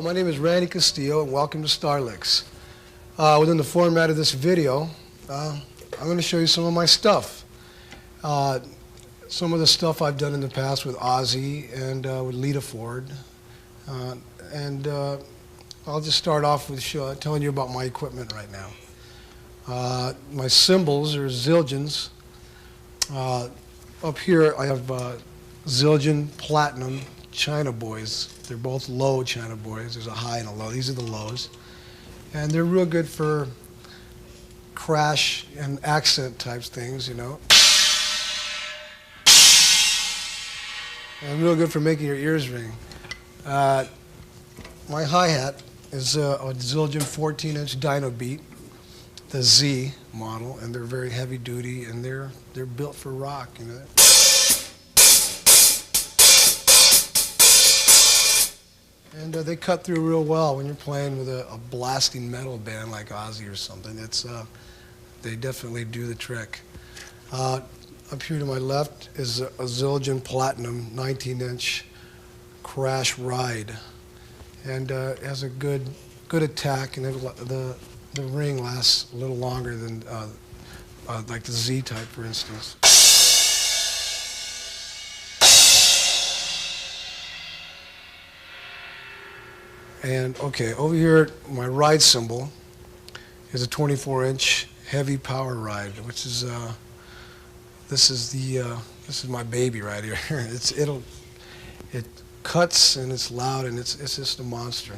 my name is Randy Castillo, and welcome to Starlicks. Within the format of this video, I'm going to show you some of my stuff. Some of the stuff I've done in the past with Ozzy and with Lita Ford. I'll just start off with telling you about my equipment right now. My cymbals are Zildjians. Up here I have Zildjian Platinum China Boys. They're both low China Boys. There's a high and a low. These are the lows. And they're real good for crash and accent types things, you know. And real good for making your ears ring. My hi-hat is a Zildjian 14-inch Dyno Beat, the Z model, and they're very heavy duty, and they're built for rock, you know. And they cut through real well when you're playing with a blasting metal band like Ozzy or something. They definitely do the trick. Up here to my left is a Zildjian Platinum 19-inch Crash Ride, and it has a good attack, and the ring lasts a little longer than like the Z type, for instance. And okay, over here, my ride cymbal is a 24-inch heavy power ride, which is this is my baby right here. It cuts and it's loud and it's just a monster.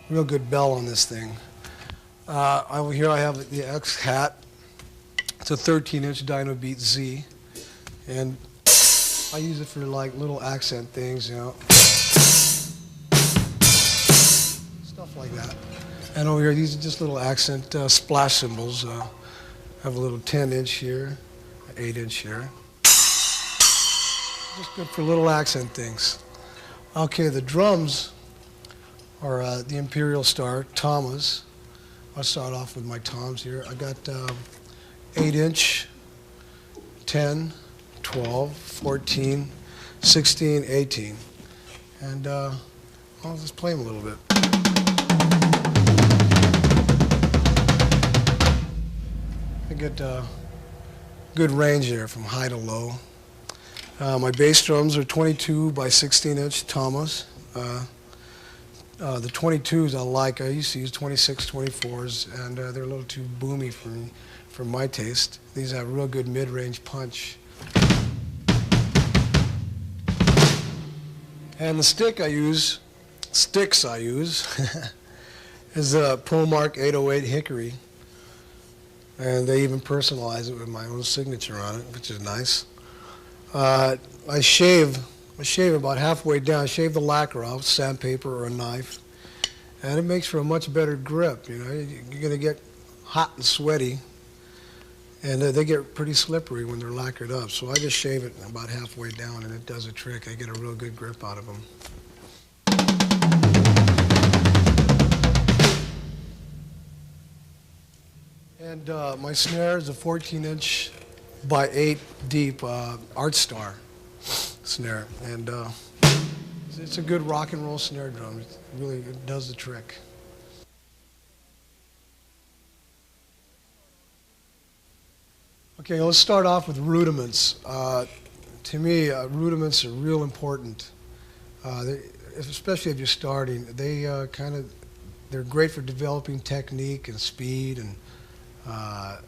Real good bell on this thing. Over here I have the X hat. It's a 13-inch Dyno Beat Z, and I use it for like little accent things, you know, stuff like that. And over here, these are just little accent splash cymbals. I have a little 10-inch here, 8-inch here. Just good for little accent things. Okay, the drums are the Imperial Star Tomas. I'll start off with my toms here. I got 8-inch, 10, 12, 14, 16, 18. And I'll just play them a little bit. I get good range there from high to low. My bass drums are 22 by 16-inch Tomas. The 22s I like. I used to use 26, 24s, and they're a little too boomy for me. For my taste. These have real good mid-range punch. And the sticks I use, is a ProMark 808 Hickory. And they even personalize it with my own signature on it, which is nice. I shave about halfway down. I shave the lacquer off, sandpaper or a knife. And it makes for a much better grip, you know. You're going to get hot and sweaty. And they get pretty slippery when they're lacquered up. So I just shave it about halfway down, and it does a trick. I get a real good grip out of them. And my snare is a 14-inch by 8 deep Art Star snare. And it's a good rock and roll snare drum. It does the trick. Okay, let's start off with rudiments. To me, rudiments are real important, especially if you're starting. They're great for developing technique and speed, and I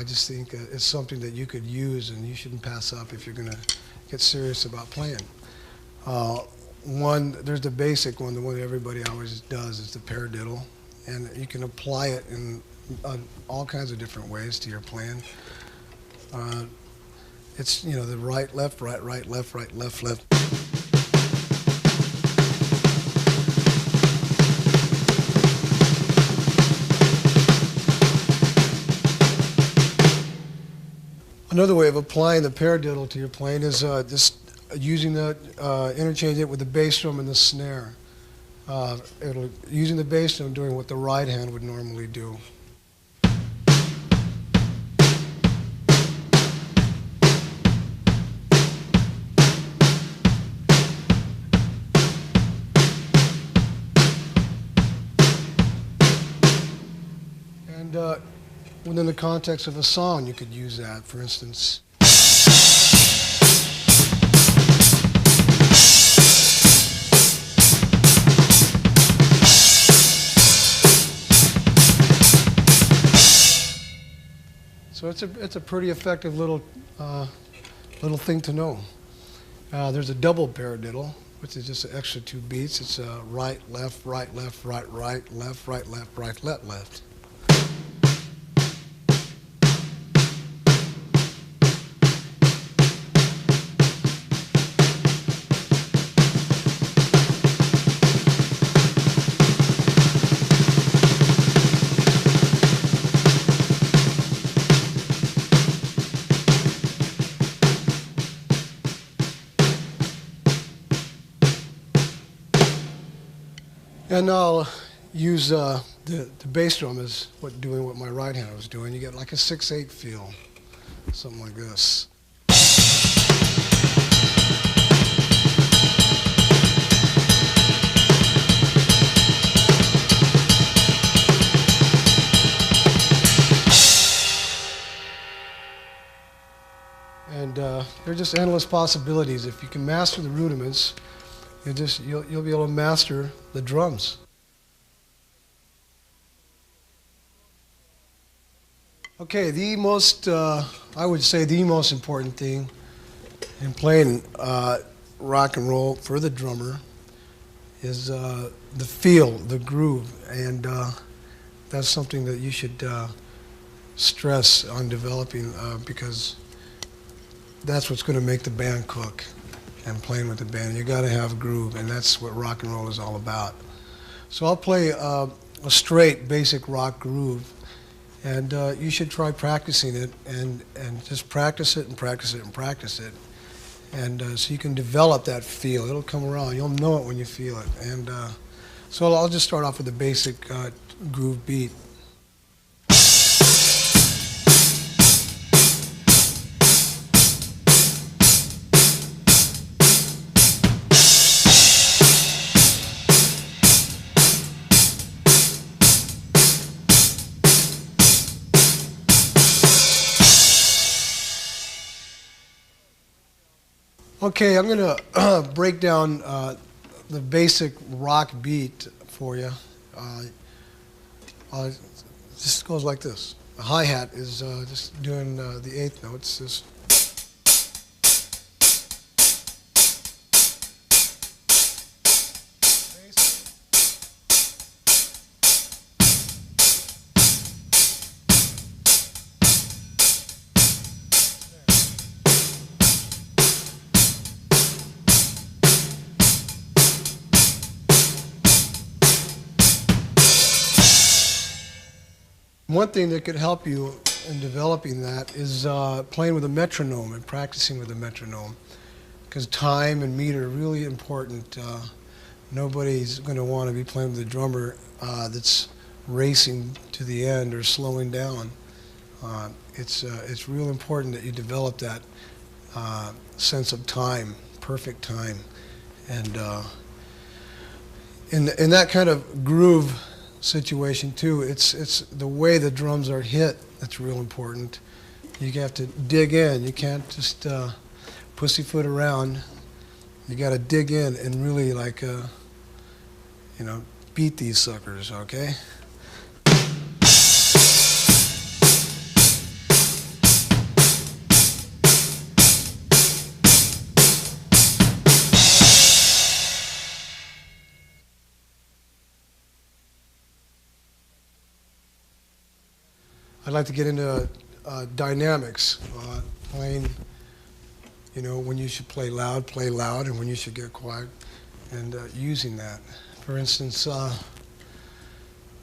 just think it's something that you could use and you shouldn't pass up if you're going to get serious about playing. There's the basic one, the one that everybody always does, is the paradiddle, and you can apply it in all kinds of different ways to your playing. It's, you know, the right, left, right, left, left. Another way of applying the paradiddle to your playing is just interchange it with the bass drum and the snare. Using the bass drum doing what the right hand would normally do. And within the context of a song, you could use that. For instance, so it's a pretty effective little thing to know. There's a double paradiddle, which is just an extra 2 beats. It's right, left, right, left, right, right, left, right, left, right, left, left. And I'll use the bass drum as doing what my right hand was doing. You get like a 6/8 feel, something like this. And there are just endless possibilities. If you can master the rudiments, you'll be able to master the drums. Okay, I would say the most important thing in playing rock and roll for the drummer is the feel, the groove, and that's something that you should stress on developing because that's what's going to make the band cook. And playing with the band, you got to have a groove, and that's what rock and roll is all about. So I'll play a straight, basic rock groove, and you should try practicing it, and just practice it and practice it and practice it, and so you can develop that feel. It'll come around. You'll know it when you feel it. And so I'll just start off with a basic groove beat. Okay, I'm going to break down the basic rock beat for you. It just goes like this. The hi-hat is just doing the 8th notes. Just one thing that could help you in developing that is playing with a metronome and practicing with a metronome, because time and meter are really important. Nobody's going to want to be playing with a drummer that's racing to the end or slowing down. It's real important that you develop that sense of time, perfect time, and in that kind of groove situation too, it's the way the drums are hit that's real important. You have to dig in. You can't just pussyfoot around. You got to dig in and really beat these suckers, okay? I'd like to get into dynamics, playing, when you should play loud, and when you should get quiet, and using that. For instance,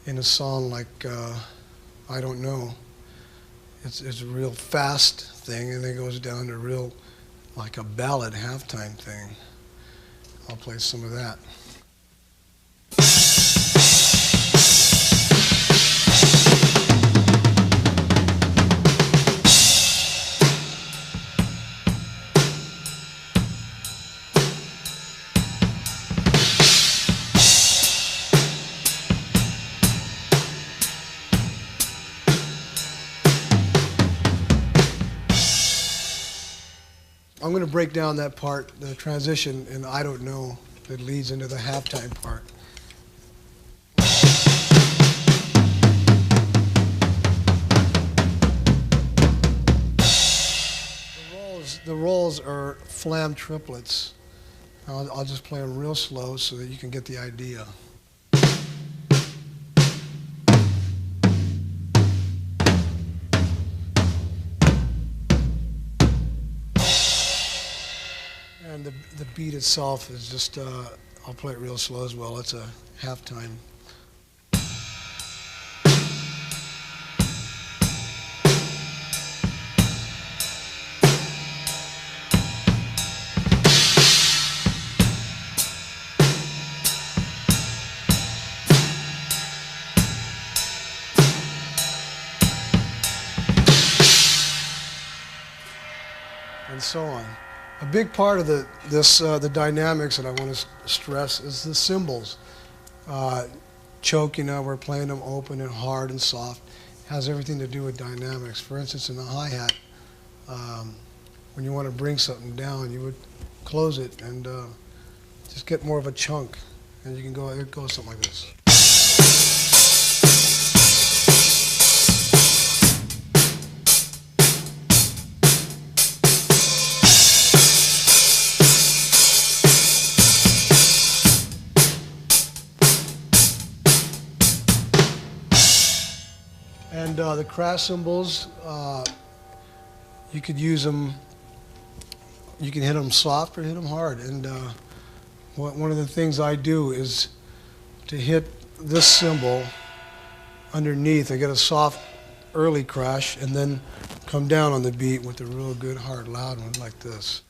in a song like I Don't Know, it's a real fast thing, and then it goes down to real, like a ballad halftime thing. I'll play some of that. going to break down that part, the transition, and I don't know, that leads into the halftime part. The rolls are flam triplets. I'll just play them real slow so that you can get the idea. And the beat itself is just, I'll play it real slow as well. It's a halftime. And so on. A big part of the dynamics that I want to stress is the cymbals. Choke, we're playing them open and hard and soft. It has everything to do with dynamics. For instance, in the hi-hat, when you want to bring something down, you would close it and just get more of a chunk. And you can go, it goes something like this. And the crash cymbals, you could use them, you can hit them soft or hit them hard. And one of the things I do is to hit this cymbal underneath. I get a soft early crash and then come down on the beat with a real good hard loud one like this.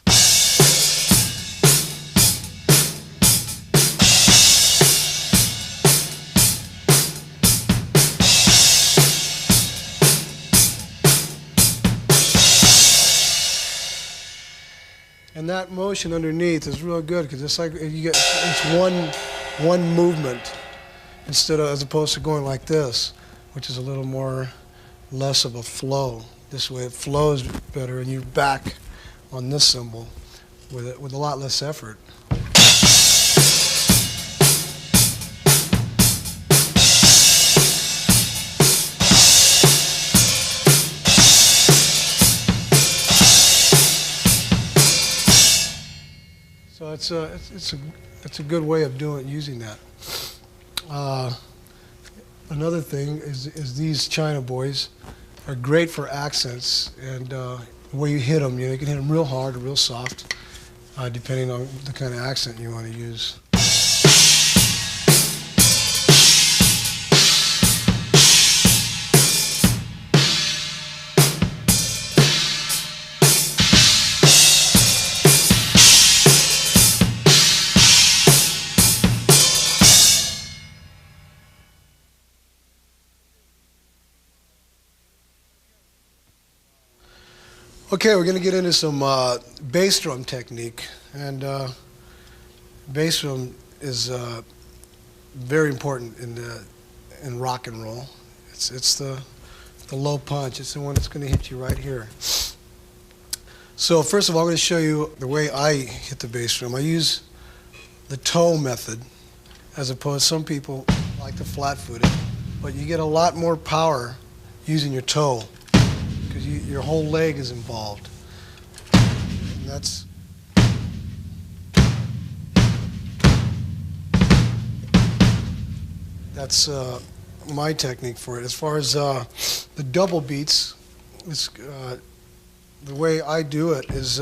And that motion underneath is real good because it's like it's one movement instead of, as opposed to going like this, which is a little more less of a flow. This way it flows better, and you're back on this cymbal with a lot less effort. So it's a good way of using that. Another thing is these China boys are great for accents, and the way you hit them, you can hit them real hard or real soft, depending on the kind of accent you want to use. Okay, we're going to get into some bass drum technique, and bass drum is very important in rock and roll. It's the low punch. It's the one that's going to hit you right here. So first of all, I'm going to show you the way I hit the bass drum. I use the toe method, as opposed, some people like the flat-footed, but you get a lot more power using your toe, because your whole leg is involved. And that's my technique for it. As far as the double beats, the way I do it is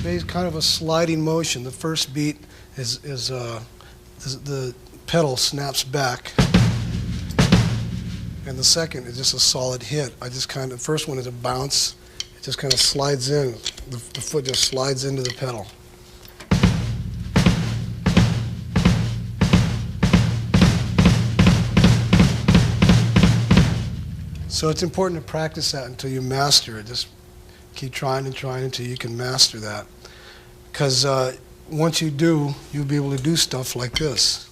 it's kind of a sliding motion. The first beat is the pedal snaps back. And the second is just a solid hit. The first one is a bounce. It just kind of slides in. The foot just slides into the pedal. So it's important to practice that until you master it. Just keep trying and trying until you can master that. Because once you do, you'll be able to do stuff like this.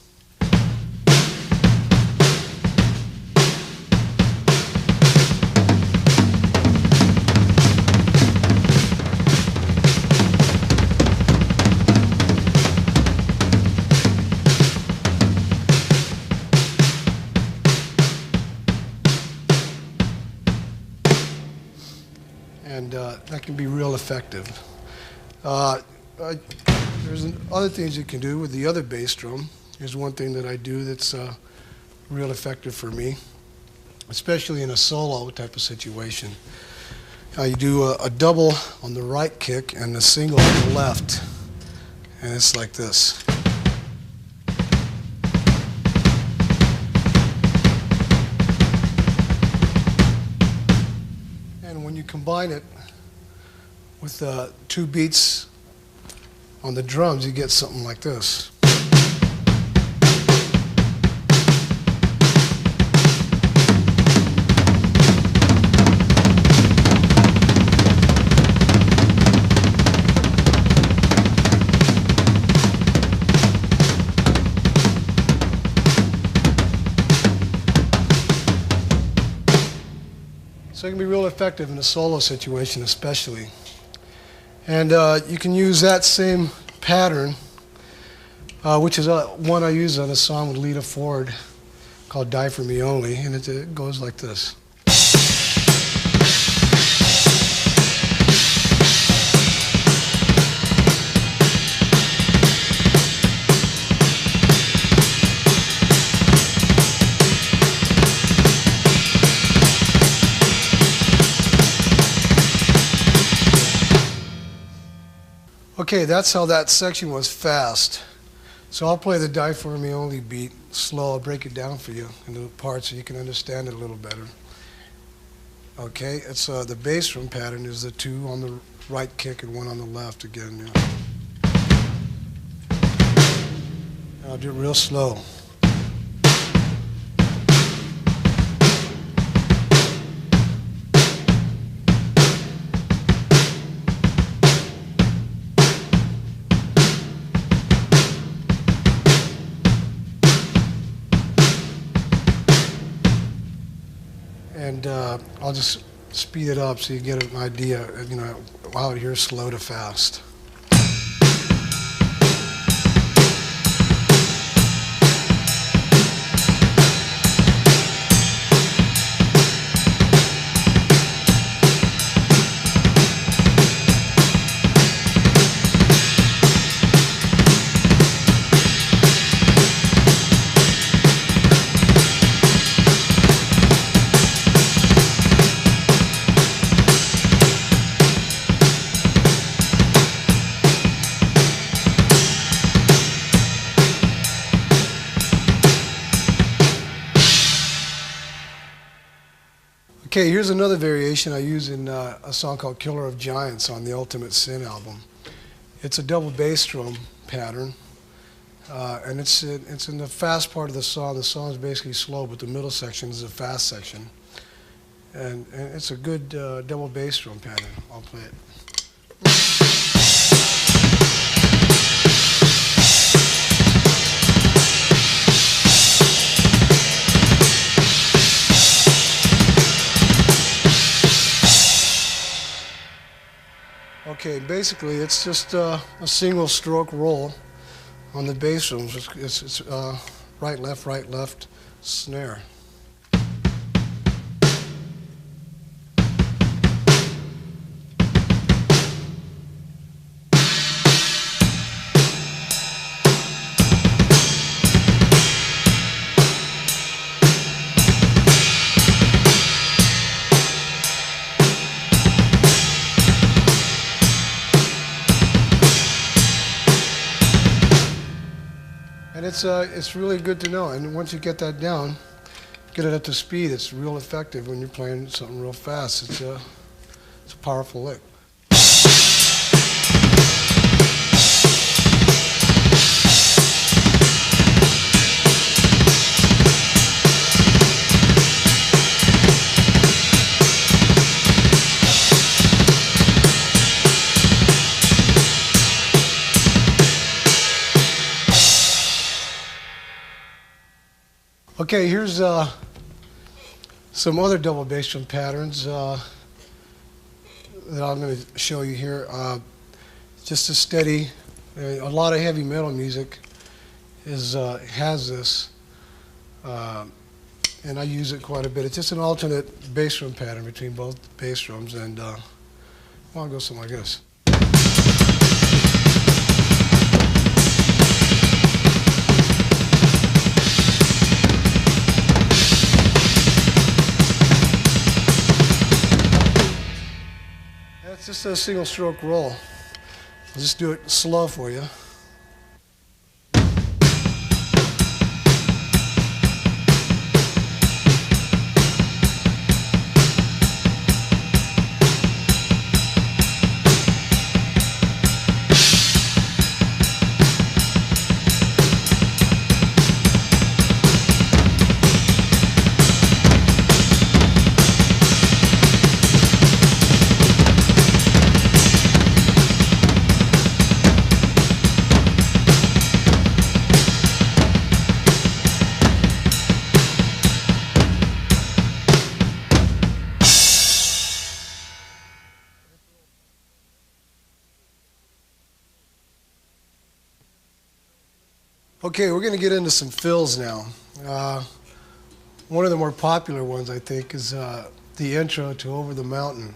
that can be real effective. There's other things you can do with the other bass drum. Here's one thing that I do that's real effective for me, especially in a solo type of situation. You do a double on the right kick and a single on the left, and it's like this. And when you combine it with 2 beats on the drums, you get something like this. So it can be real effective in a solo situation especially. And you can use that same pattern, which is one I use on a song with Lita Ford called Die For Me Only, and it goes like this. Okay, that's how that section was fast. So I'll play the Die For Me Only beat slow. I'll break it down for you into parts so you can understand it a little better. Okay, it's the bass drum pattern is the 2 on the right kick and 1 on the left again. Yeah. I'll do it real slow. And I'll just speed it up so you get an idea, you know, how to hear slow to fast. Okay, here's another variation I use in a song called Killer of Giants on the Ultimate Sin album. It's a double bass drum pattern, and it's in the fast part of the song. The song is basically slow, but the middle section is a fast section. And it's a good double bass drum pattern. I'll play it. Okay, basically it's just a single stroke roll on the bass drums. It's right, left, snare. And it's really good to know. And once you get that down, get it up to speed, it's real effective when you're playing something real fast. It's a powerful lick. Okay, here's some other double bass drum patterns that I'm going to show you here. Just a steady, a lot of heavy metal music has this, and I use it quite a bit. It's just an alternate bass drum pattern between both bass drums, and Well, I'll go something like this. That's just a single stroke roll. I'll just do it slow for you. Okay, we're going to get into some fills now. One of the more popular ones, I think, is the intro to Over the Mountain.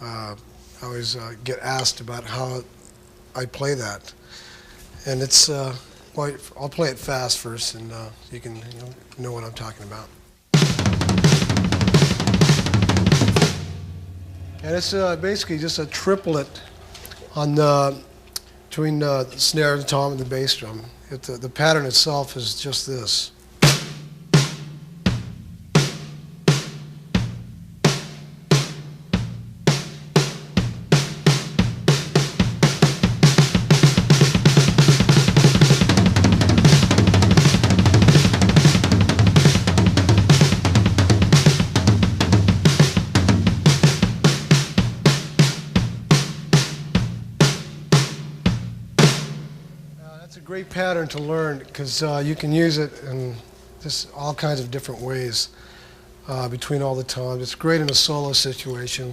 I always get asked about how I play that. And it's, well, I'll play it fast first, and you can know what I'm talking about. And it's basically just a triplet on between the snare, the tom, and the bass drum. The pattern itself is just this. It's a great pattern to learn because you can use it in just all kinds of different ways between all the toms. It's great in a solo situation.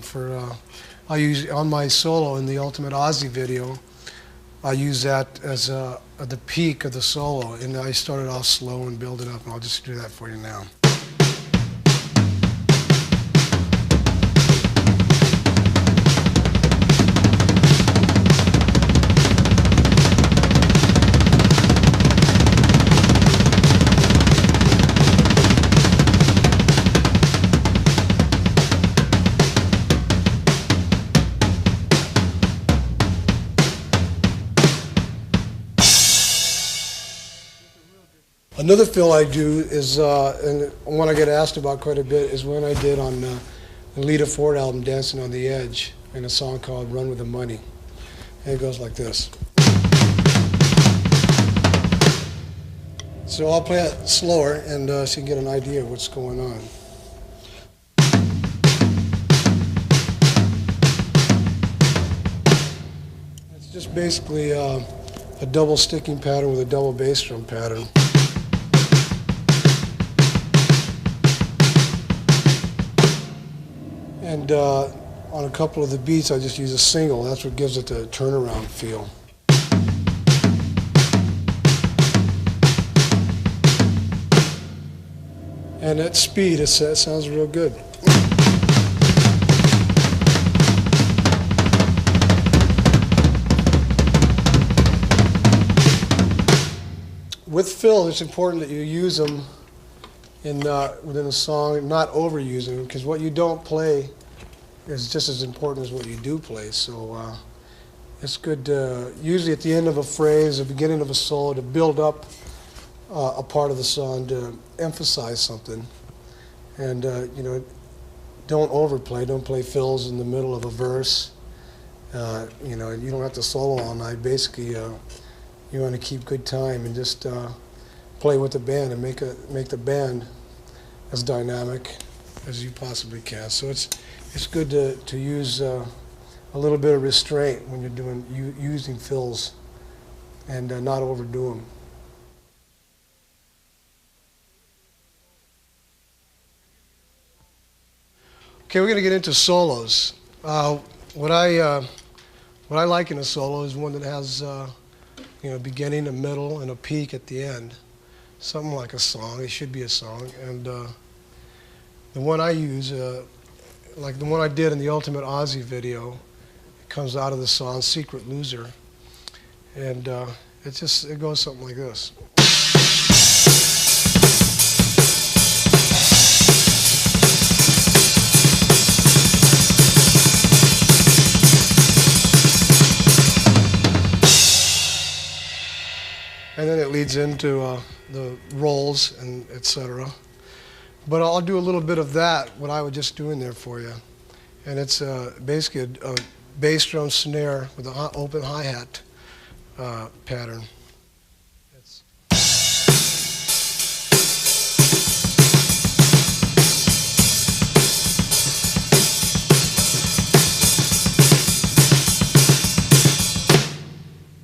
I use on my solo in the Ultimate Ozzy video. I use that as the peak of the solo, and I started off slow and build it up, and I'll just do that for you now. Another fill I do is, and one I get asked about quite a bit, is one I did on the Lita Ford album, Dancing on the Edge, in a song called Run With the Money. And it goes like this. So I'll play it slower, and so you can get an idea of what's going on. It's just basically a double sticking pattern with a double bass drum pattern. And on a couple of the beats, I just use a single. That's what gives it the turnaround feel. And at speed, it sounds real good. With fill, it's important that you use them within a song, not overuse them, because what you don't play is just as important as what you do play. So it's good usually at the end of a phrase, the beginning of a solo, to build up a part of the song, to emphasize something. And don't overplay. Don't play fills in the middle of a verse. You don't have to solo all night. Basically, you want to keep good time and just play with the band and make the band as dynamic as you possibly can. So it's good to use a little bit of restraint when you're using fills, and not overdo them. Okay, we're going to get into solos. What I like in a solo is one that has beginning, a middle, and a peak at the end. Something like a song. It should be a song. And the one I use, like the one I did in the Ultimate Aussie video. It comes out of the song Secret Loser. And it goes something like this. And then it leads into the rolls and etc. But I'll do a little bit of that, what I was just doing there for you. And it's basically a bass drum snare with an open hi-hat pattern.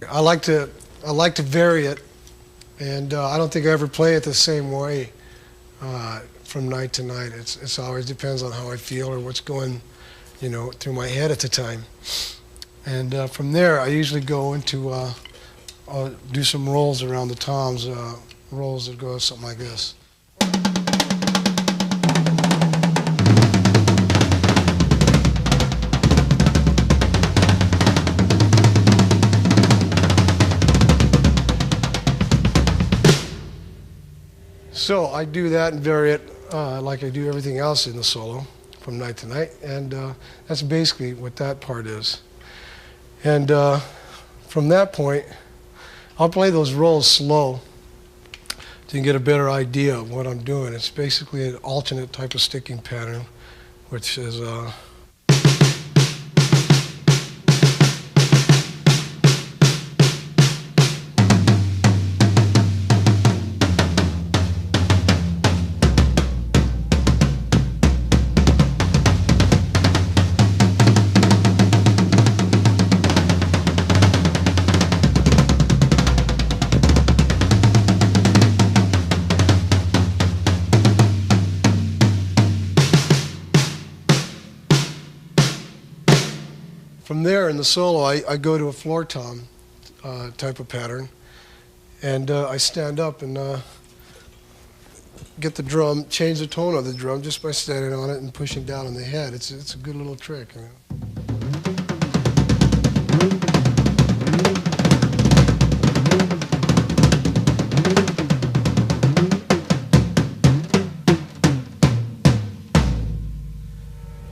I like to vary it, and I don't think I ever play it the same way from night to night. It's always depends on how I feel or what's going, through my head at the time. And from there, I usually go into I'll do some rolls around the toms, rolls that go something like this. So I do that and vary it like I do everything else in the solo from night to night, and that's basically what that part is. And from that point, I'll play those rolls slow so you can get a better idea of what I'm doing. It's basically an alternate type of sticking pattern, which is from there in the solo, I go to a floor tom type of pattern, and I stand up and get the drum, change the tone of the drum just by standing on it and pushing down on the head. It's a good little trick.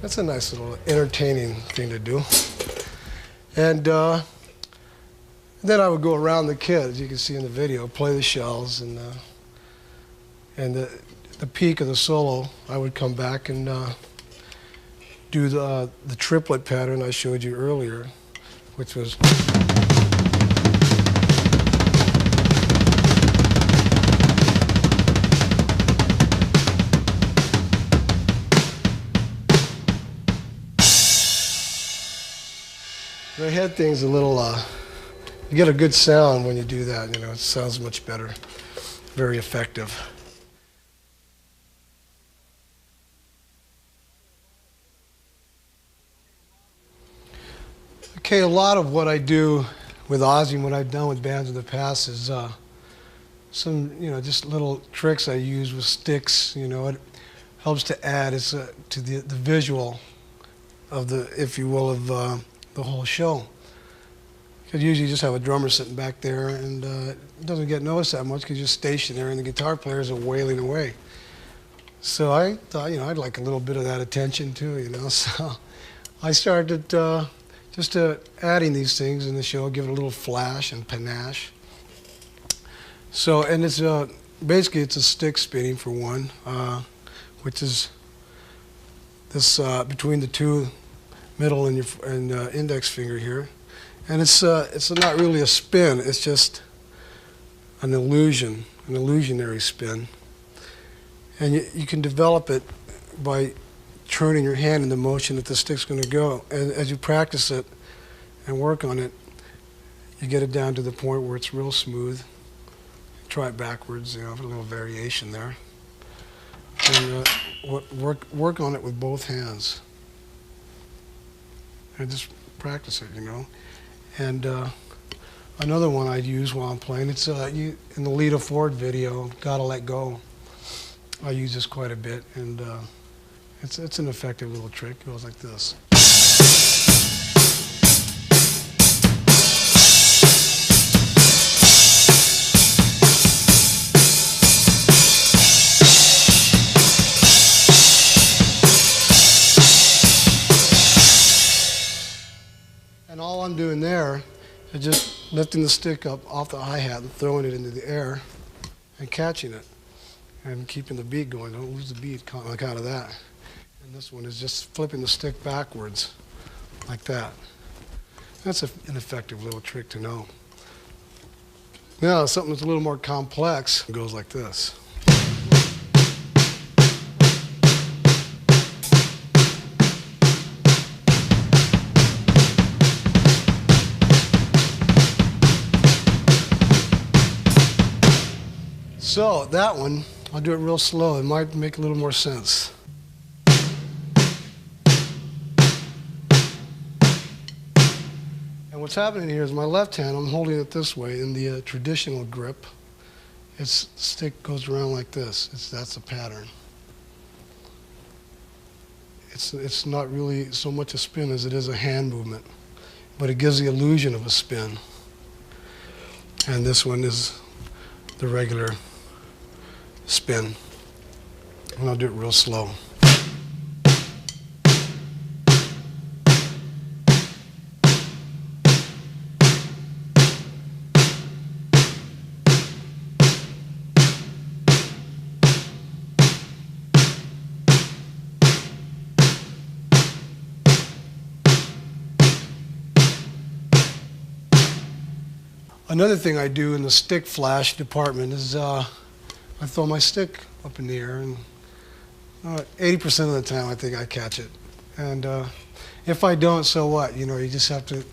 That's a nice little entertaining thing to do. And then I would go around the kit, as you can see in the video, play the shells, and the peak of the solo, I would come back and do the triplet pattern I showed you earlier, which was the head thing's a little, you get a good sound when you do that, it sounds much better, very effective. Okay, a lot of what I do with Ozzy and what I've done with bands in the past is some, just little tricks I use with sticks, it helps to add to the visual of the, if you will, of the whole show. Because usually you just have a drummer sitting back there and it doesn't get noticed that much because you're stationary and the guitar players are wailing away. So I thought, I'd like a little bit of that attention too, So I started just adding these things in the show, give it a little flash and panache. So, and it's basically it's a stick spinning for one, which is this between the two middle and index finger here, and it's not really a spin. It's just an illusion, an illusionary spin, and you can develop it by turning your hand in the motion that the stick's going to go. And as you practice it and work on it, you get it down to the point where it's real smooth. Try it backwards, a little variation there, and work on it with both hands. And just practice it, And another one I'd use while I'm playing, it's in the Lita Ford video, Gotta Let Go. I use this quite a bit, and It's an effective little trick. It goes like this. And all I'm doing there is just lifting the stick up off the hi-hat and throwing it into the air and catching it and keeping the beat going. Don't lose the beat like out of that. And this one is just flipping the stick backwards like that. That's an effective little trick to know. Now, something that's a little more complex goes like this. So that one, I'll do it real slow. It might make a little more sense. And what's happening here is my left hand, I'm holding it this way in the traditional grip. Its stick goes around like this. That's a pattern. It's not really so much a spin as it is a hand movement, but it gives the illusion of a spin. And this one is the regular spin, and I'll do it real slow. Another thing I do in the stick flash department is I throw my stick up in the air, and 80% of the time I think I catch it. And if I don't, so what? You know, you just have to,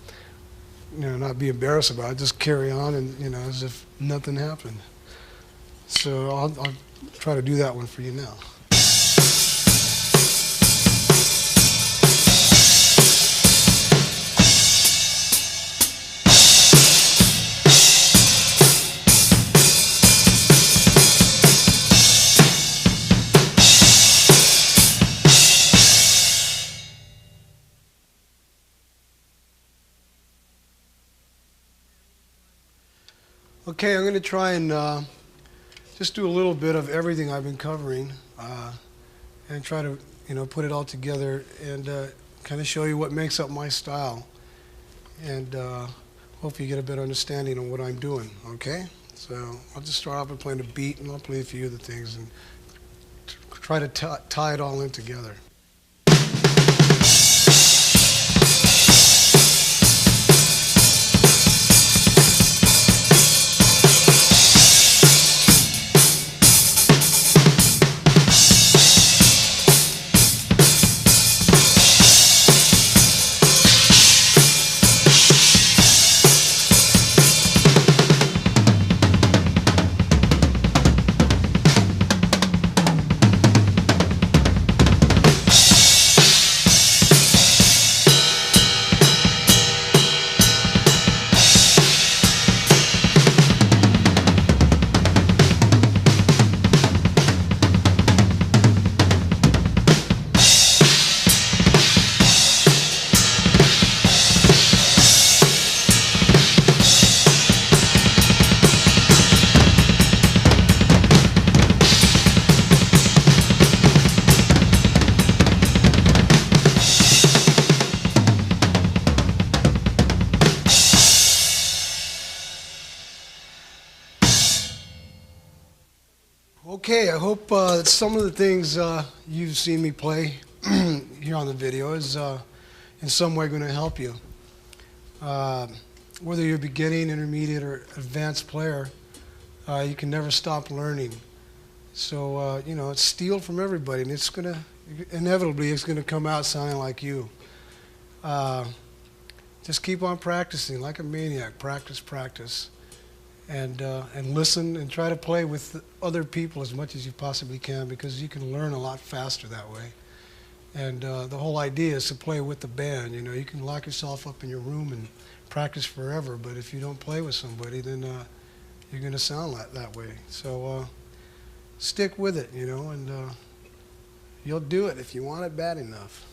not be embarrassed about it. Just carry on, and as if nothing happened. So I'll try to do that one for you now. Okay, I'm going to try and just do a little bit of everything I've been covering and try to, put it all together and kind of show you what makes up my style, and hopefully you get a better understanding of what I'm doing, okay? So I'll just start off by playing a beat, and I'll play a few of the things and try to tie it all in together. Okay, I hope some of the things you've seen me play here on the video is in some way going to help you. Whether you're a beginning, intermediate, or advanced player, you can never stop learning. So, it's steal from everybody, and it's going to, inevitably, it's going to come out sounding like you. Just keep on practicing like a maniac. Practice, practice. And listen and try to play with other people as much as you possibly can, because you can learn a lot faster that way. And the whole idea is to play with the band. You can lock yourself up in your room and practice forever, but if you don't play with somebody, then you're going to sound that way. So stick with it, and You'll do it if you want it bad enough.